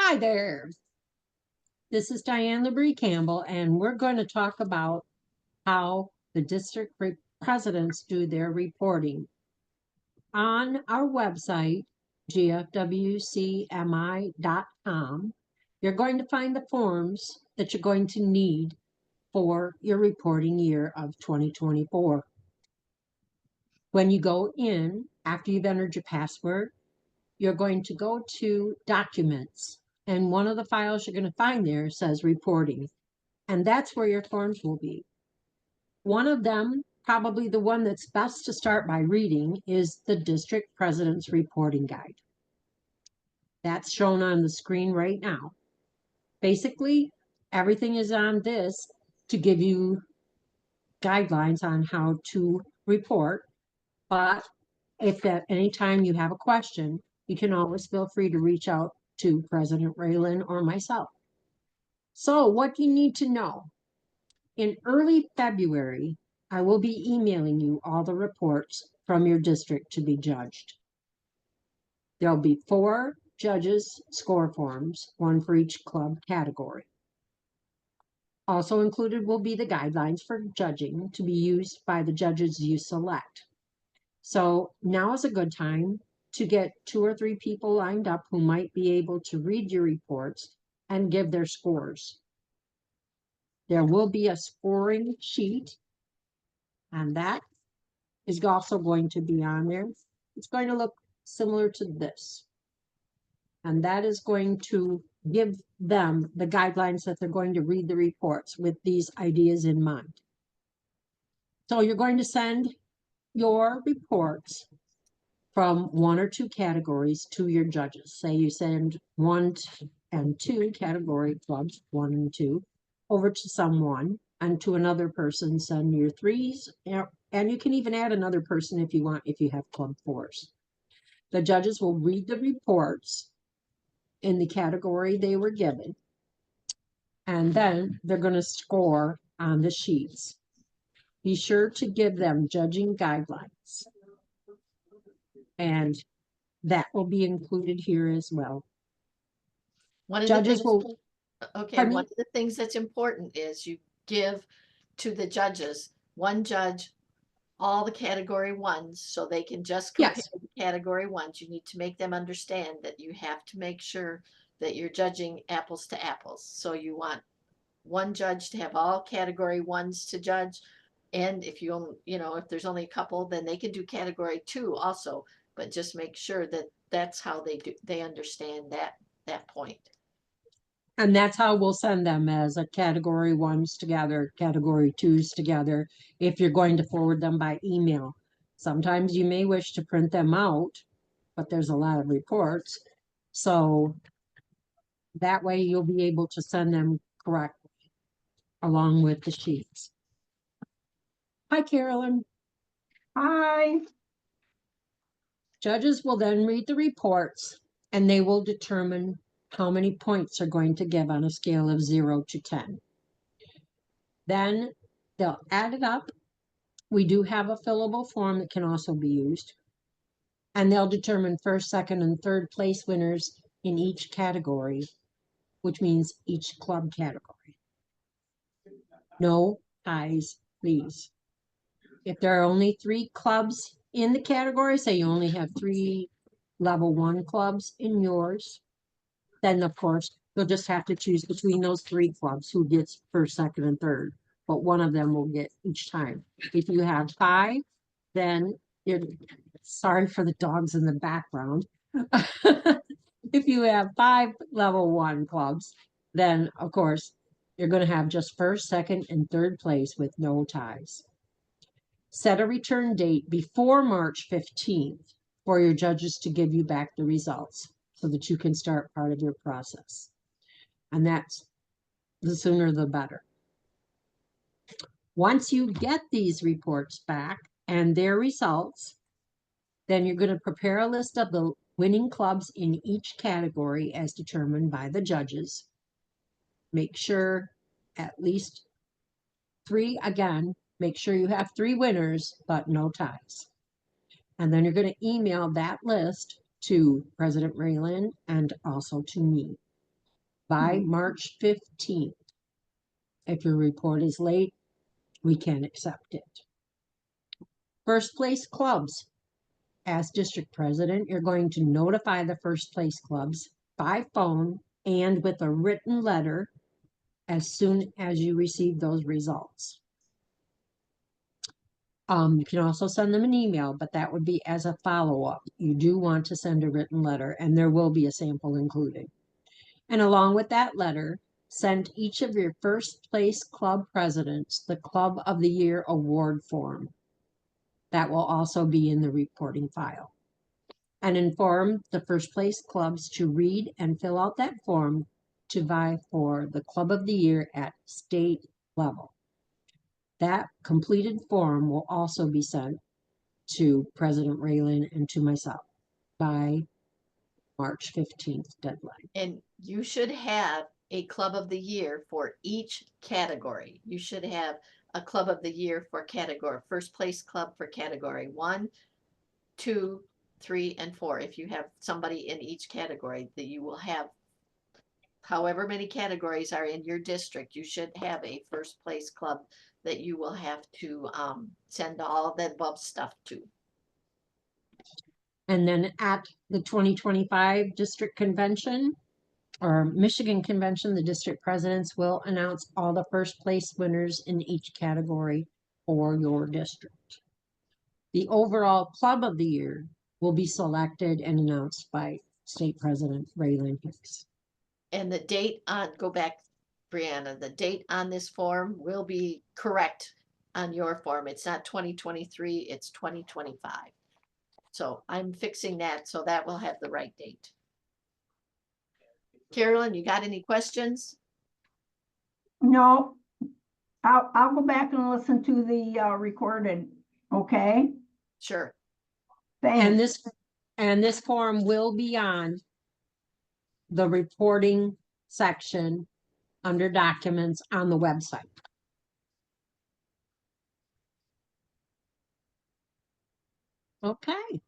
Hi there. This is Diane LeBrie Campbell, and we're going to talk about how the district presidents do their reporting. On our website, GFWCMI.com, you're going to find the forms that you're going to need for your reporting year of 2024. When you go in, after you've entered your password, you're going to go to Documents. And one of the files you're going to find there says Reporting. And that's where your forms will be. One of them, probably the one that's best to start by reading, is the District President's Reporting Guide. That's shown on the screen right now. Basically, everything is on this to give you guidelines on how to report. But if at any time you have a question, you can always feel free to reach out to President Raylan or myself. So what do you need to know? In early February, I will be emailing you all the reports from your district to be judged. There'll be 4 judges' score forms, 1 for each club category. Also included will be the guidelines for judging to be used by the judges you select. So now is a good time to get 2 or 3 people lined up who might be able to read your reports and give their scores. There will be a scoring sheet, and that is also going to be on there. It's going to look similar to this. And that is going to give them the guidelines that they're going to read the reports with these ideas in mind. So you're going to send your reports from 1 or 2 categories to your judges. Say you send 1 and 2 category clubs, 1 and 2, over to someone, and to another person send your 3s, and you can even add another person if you want, if you have club 4s. The judges will read the reports in the category they were given, and then they're going to score on the sheets. Be sure to give them judging guidelines, and that will be included here as well. Judges will. Okay, one of the things that's important is you give to the judges, one judge, all the category 1s, so they can just compare the category 1s. You need to make them understand that you have to make sure that you're judging apples to apples. So you want one judge to have all category 1s to judge. And if if there's only a couple, then they can do category 2 also, but just make sure that that's how they understand that point. And that's how we'll send them, as a category 1s together, category 2s together, if you're going to forward them by email. Sometimes you may wish to print them out, but there's a lot of reports. So that way you'll be able to send them correctly along with the sheets. Hi, Carolyn. Hi. Judges will then read the reports, and they will determine how many points are going to give on a scale of 0 to 10. Then they'll add it up. We do have a fillable form that can also be used. And they'll determine 1st, 2nd, and 3rd place winners in each category, which means each club category. No ties, please. If there are only 3 clubs in the category, say you only have 3 level 1 clubs in yours, then of course you'll just have to choose between those 3 clubs who gets 1st, 2nd, and 3rd, but one of them will get each time. If you have 5, then sorry for the dogs in the background. If you have 5 level 1 clubs, then of course you're going to have just 1st, 2nd, and 3rd place with no ties. Set a return date before March 15th for your judges to give you back the results, so that you can start part of your process. And that's the sooner the better. Once you get these reports back and their results, then you're going to prepare a list of the winning clubs in each category as determined by the judges. Make sure at least 3, again, make sure you have 3 winners, but no ties. And then you're going to email that list to President Raylan and also to me. by March 15th. If your report is late, we can accept it. First place clubs. As district president, you're going to notify the first place clubs by phone and with a written letter as soon as you receive those results. You can also send them an email, but that would be as a follow-up. You do want to send a written letter, and there will be a sample included. And along with that letter, send each of your first place club presidents the Club of the Year award form. That will also be in the reporting file. And inform the first place clubs to read and fill out that form to vie for the Club of the Year at state level. That completed form will also be sent to President Raylan and to myself by March 15th deadline. And you should have a Club of the Year for each category. You should have a Club of the Year for category, first place club for category 1, 2, 3, and 4. If you have somebody in each category, that you will have however many categories are in your district, you should have a first place club that you will have to send all of that above stuff to. And then at the 2025 district convention or Michigan convention, the district presidents will announce all the first place winners in each category for your district. The overall Club of the Year will be selected and announced by State President Raylan Hicks. And the date on, go back, Brianna, the date on this form will be correct on your form. It's not 2023, it's 2025. So I'm fixing that, so that will have the right date. Carolyn, you got any questions? No, I'll go back and listen to the recorded, okay? Sure. Thanks. And this form will be on the reporting section under documents on the website. Okay.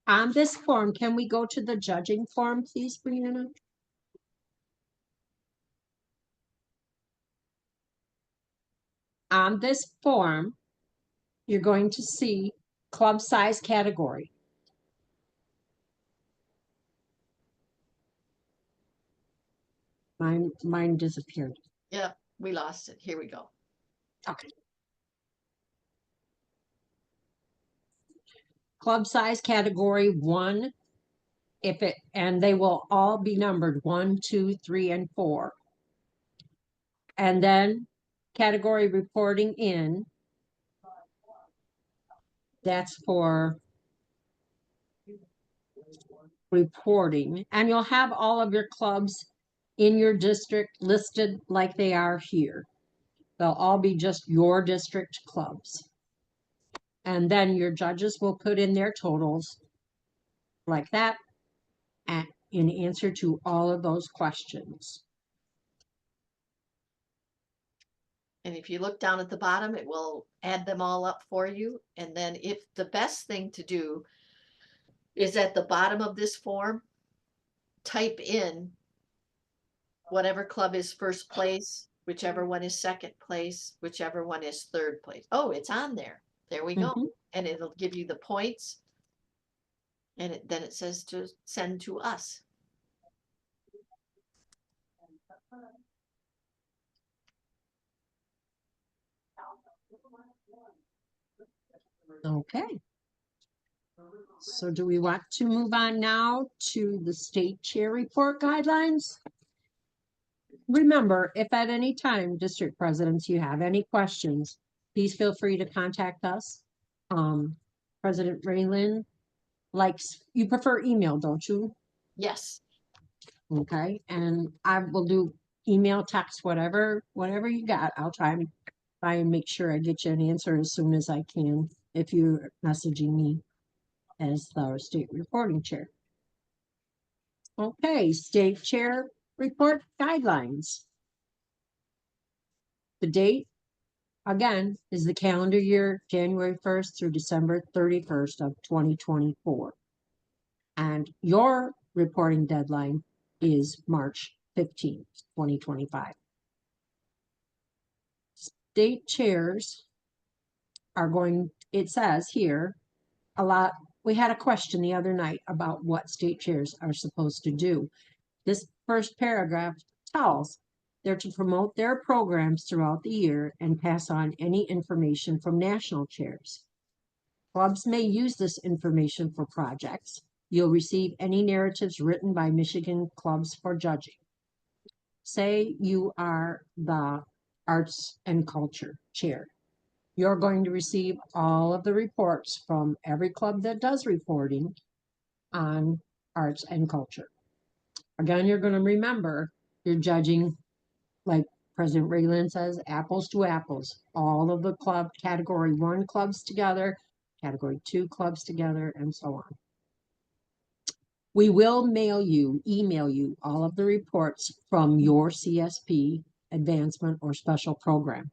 On this form, can we go to the judging form, please, Brianna? On this form, you're going to see club size category. Mine disappeared. Yeah, we lost it. Here we go. Okay. Club size category 1, and they will all be numbered 1, 2, 3, and 4. And then category reporting in, that's for reporting. And you'll have all of your clubs in your district listed like they are here. They'll all be just your district clubs. And then your judges will put in their totals like that in answer to all of those questions. And if you look down at the bottom, it will add them all up for you. And then if the best thing to do is at the bottom of this form, type in whatever club is first place, whichever one is second place, whichever one is third place. Oh, it's on there. There we go. And it'll give you the points. And then it says to send to us. Okay. So do we want to move on now to the state chair report guidelines? Remember, if at any time, district presidents, you have any questions, please feel free to contact us. President Raylan you prefer email, don't you? Yes. Okay, and I will do email, text, whatever you got. I'll try and make sure I get you an answer as soon as I can if you're messaging me as the state reporting chair. Okay, state chair report guidelines. The date, again, is the calendar year, January 1st through December 31st of 2024. And your reporting deadline is March 15th, 2025. State chairs are going, it says here, a lot, we had a question the other night about what state chairs are supposed to do. This first paragraph tells they're to promote their programs throughout the year and pass on any information from national chairs. Clubs may use this information for projects. You'll receive any narratives written by Michigan clubs for judging. Say you are the arts and culture chair. You're going to receive all of the reports from every club that does reporting on arts and culture. Again, you're going to remember you're judging, like President Raylan says, apples to apples. All of the club, category 1 clubs together, category 2 clubs together, and so on. We will email you all of the reports from your CSP advancement or special program.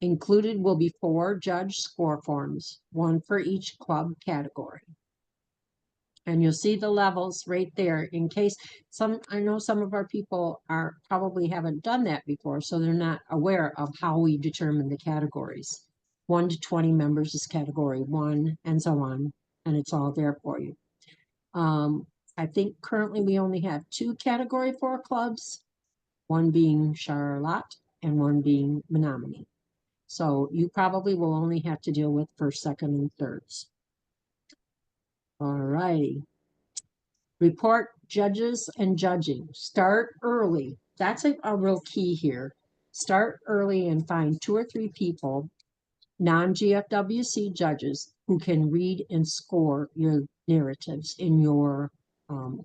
Included will be 4 judge score forms, 1 for each club category. And you'll see the levels right there in case I know some of our people probably haven't done that before, so they're not aware of how we determine the categories. 1 to 20 members is category 1, and so on, and it's all there for you. I think currently we only have 2 category 4 clubs, 1 being Charlotte and 1 being Menominee. So you probably will only have to deal with first, second, and thirds. All righty. Report judges and judging. Start early. That's a real key here. Start early and find 2 or 3 people, non-GFWC judges, who can read and score your narratives in your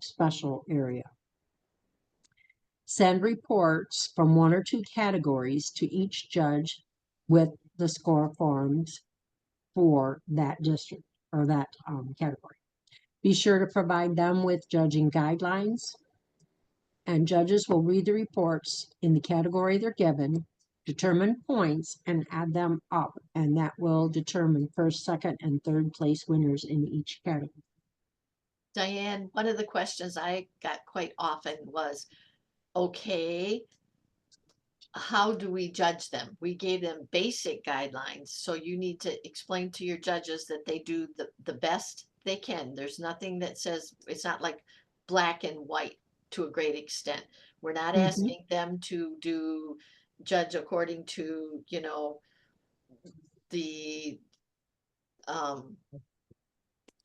special area. Send reports from 1 or 2 categories to each judge with the score forms for that district or that category. Be sure to provide them with judging guidelines, and judges will read the reports in the category they're given, determine points, and add them up, and that will determine first, second, and third place winners in each category. Diane, one of the questions I got quite often was, okay, how do we judge them? We gave them basic guidelines, so you need to explain to your judges that they do the best they can. There's nothing that says, it's not like black and white to a great extent. We're not asking them to judge according to, you know, the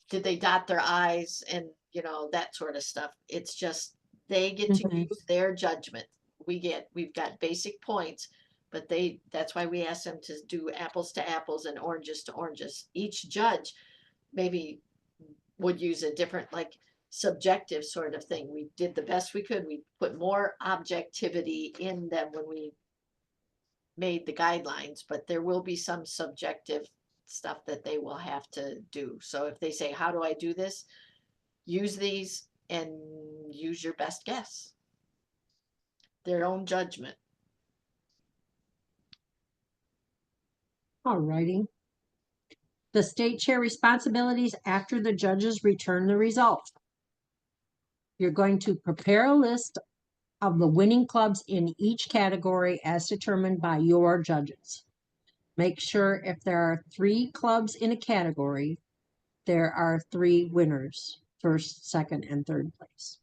did they dot their I's and, you know, that sort of stuff. It's just they get to use their judgment. We've got basic points, but that's why we ask them to do apples to apples and oranges to oranges. Each judge maybe would use a different, like, subjective sort of thing. We did the best we could. We put more objectivity in them when we made the guidelines, but there will be some subjective stuff that they will have to do. So if they say, how do I do this? Use these and use your best guess. Their own judgment. All righty. The state chair responsibilities after the judges return the results. You're going to prepare a list of the winning clubs in each category as determined by your judges. Make sure if there are 3 clubs in a category, there are 3 winners, first, second, and third place.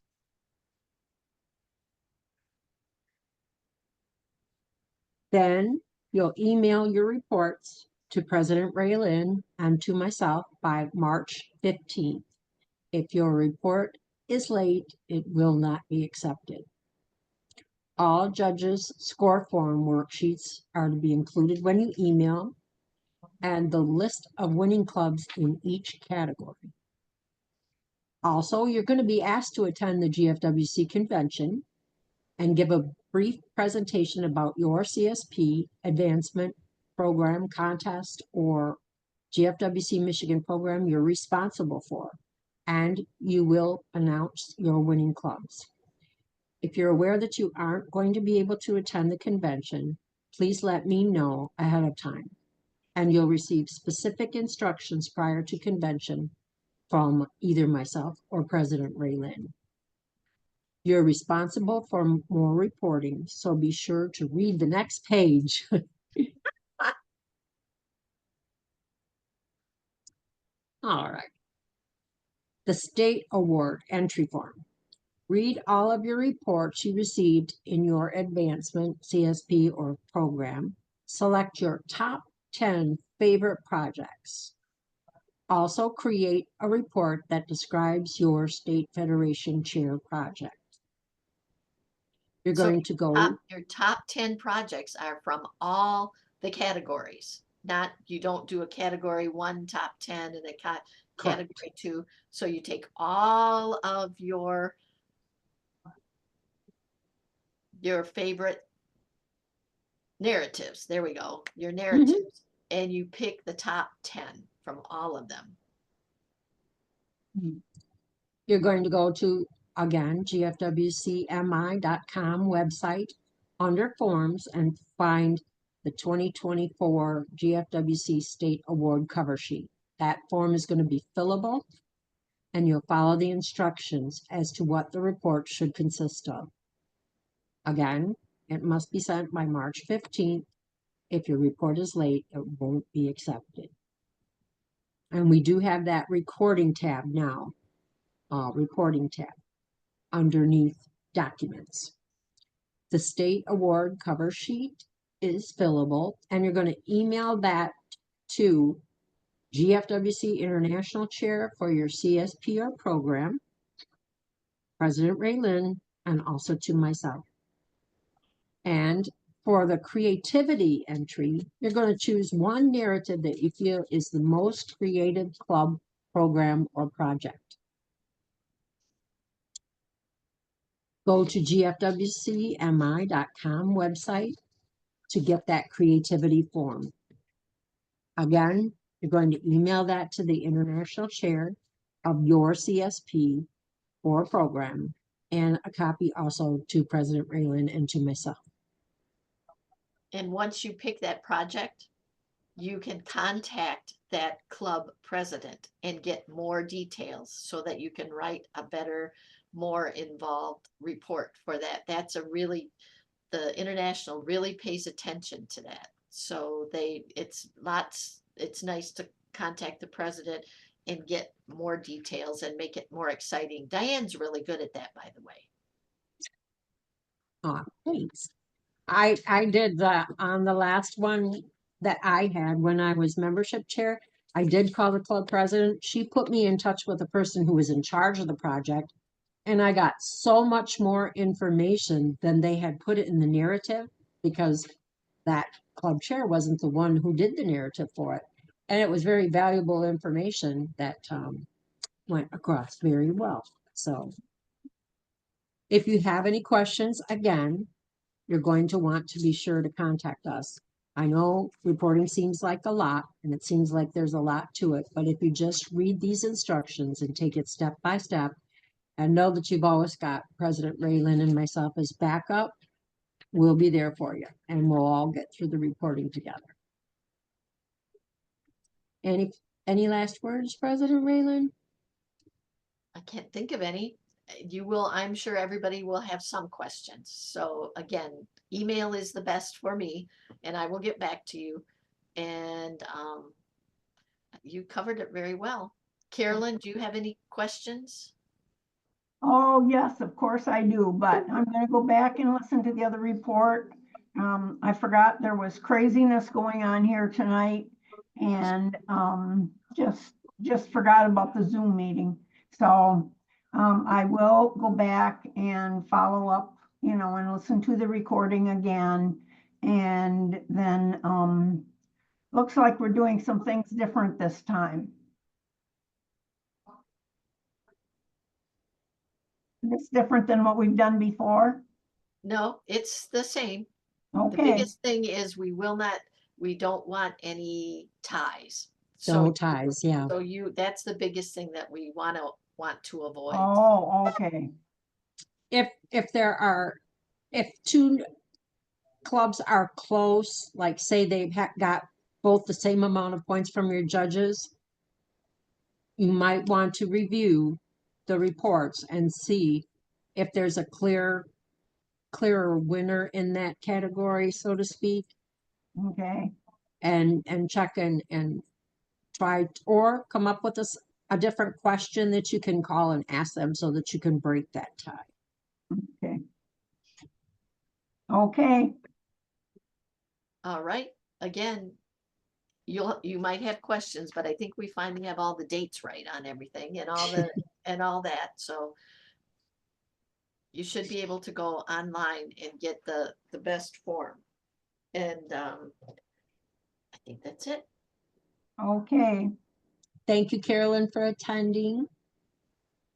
Then you'll email your reports to President Raylan and to myself by March 15th. If your report is late, it will not be accepted. All judges' score form worksheets are to be included when you email, and the list of winning clubs in each category. Also, you're going to be asked to attend the GFWC convention and give a brief presentation about your CSP advancement program, contest, or GFWC Michigan program you're responsible for, and you will announce your winning clubs. If you're aware that you aren't going to be able to attend the convention, please let me know ahead of time, and you'll receive specific instructions prior to convention from either myself or President Ray Lynn. You're responsible for more reporting, so be sure to read the next page. All right. The state award entry form. Read all of your reports you received in your advancement, CSP, or program. Select your top 10 favorite projects. Also create a report that describes your state federation chair project. You're So going to go. Your top 10 projects are from all the categories. Not, you don't do a category 1 top 10 and a category 2. So you take all of your favorite narratives. There we go. Your narratives. And you pick the top 10 from all of them. You're going to go to, again, GFWCMI.com website under forms and find the 2024 GFWC State Award cover sheet. That form is going to be fillable, and you'll follow the instructions as to what the report should consist of. Again, it must be sent by March 15th. If your report is late, it won't be accepted. And we do have that recording tab now, reporting tab underneath documents. The state award cover sheet is fillable, and you're going to email that to GFWC International Chair for your CSPR program, President Ray Lynn, and also to myself. And for the creativity entry, you're going to choose one narrative that you feel is the most creative club, program, or project. Go to GFWCMI.com website to get that creativity form. Again, you're going to email that to the international chair of your CSP or program, and a copy also to President Ray Lynn and to myself. And once you pick that project, you can contact that club president and get more details so that you can write a better, more involved report for that. That's a really, the international really pays attention to that. So it's nice to contact the president and get more details and make it more exciting. Diane's really good at that, by the way. Oh, thanks. I did that on the last one that I had when I was membership chair. I did call the club president. She put me in touch with the person who was in charge of the project, and I got so much more information than they had put it in the narrative, because that club chair wasn't the one who did the narrative for it. And it was very valuable information that went across very well. So if you have any questions, again, you're going to want to be sure to contact us. I know reporting seems like a lot, and it seems like there's a lot to it, but if you just read these instructions and take it step by step, and know that you've always got President Ray Lynn and myself as backup, we'll be there for you, and we'll all get through the reporting together. Any last words, President Ray Lynn? I can't think of any. You will, I'm sure everybody will have some questions. So again, email is the best for me, and I will get back to you. And you covered it very well. Carolyn, do you have any questions? Oh, yes, of course I do, but I'm going to go back and listen to the other report. I forgot there was craziness going on here tonight, and just forgot about the Zoom meeting. So I will go back and follow up, and listen to the recording again. And then looks like we're doing some things different this time. It's different than what we've done before? No, it's the same. Okay. The biggest thing is we don't want any ties. No ties, yeah. So that's the biggest thing that we want to avoid. Oh, okay. If two clubs are close, like say they've got both the same amount of points from your judges, you might want to review the reports and see if there's a clearer winner in that category, so to speak, Okay, and check and try, or come up with a different question that you can call and ask them so that you can break that tie. okay. Okay, All right, again, you might have questions, but I think we finally have all the dates right on everything and all the, and all that, so you should be able to go online and get the best form. And I think that's it. okay. Thank you, Carolyn, for attending.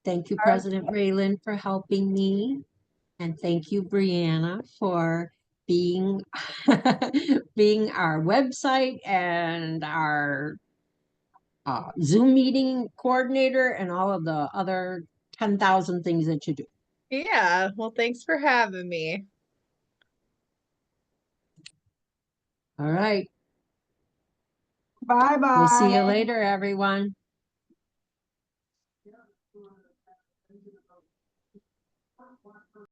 Thank you, All right. President Raylan, for helping me. And thank you, Brianna, for being being our website and our Zoom meeting coordinator and all of the other 10,000 things that you do. Yeah, well, thanks for having me. All right. Bye-bye. We'll see you later, everyone.